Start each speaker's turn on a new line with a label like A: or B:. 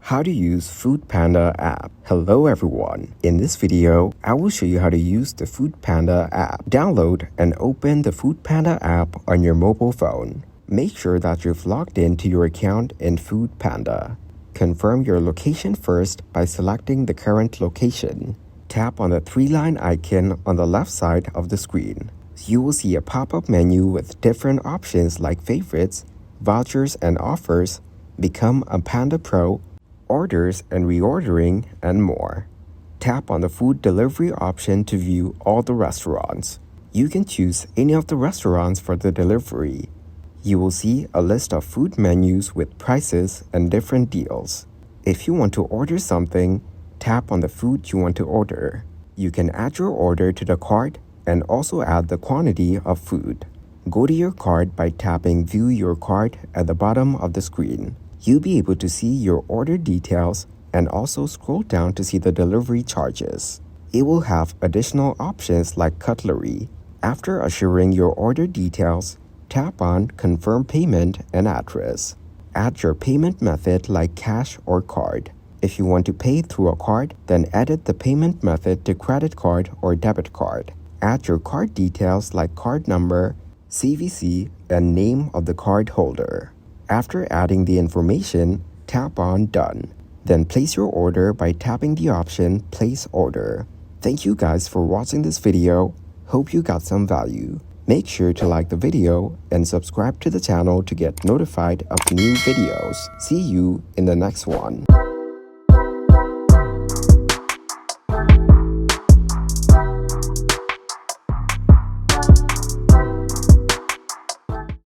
A: How to use Foodpanda app. Hello everyone. In this video, I will show you how to use the Foodpanda app. Download and open the Foodpanda app on your mobile phone. Make sure that you've logged into your account in Foodpanda. Confirm your location first by selecting the current location. Tap on the three-line icon on the left side of the screen. You will see a pop-up menu with different options like favorites, vouchers and offers, become a Panda Pro, orders and reordering, and more. Tap on the food delivery option to view all the restaurants. You can choose any of the restaurants for the delivery. You will see a list of food menus with prices and different deals. If you want to order something, tap on the food you want to order. You can add your order to the cart and also add the quantity of food. Go to your cart by tapping View Your Cart at the bottom of the screen. You'll be able to see your order details and also scroll down to see the delivery charges. It will have additional options like cutlery. After assuring your order details, tap on Confirm Payment and Address. Add your payment method like cash or card. If you want to pay through a card, then edit the payment method to credit card or debit card. Add your card details like card number, CVC, and name of the card holder. After adding the information, tap on Done. Then place your order by tapping the option Place Order. Thank you guys for watching this video. Hope you got some value. Make sure to like the video and subscribe to the channel to get notified of new videos. See you in the next one.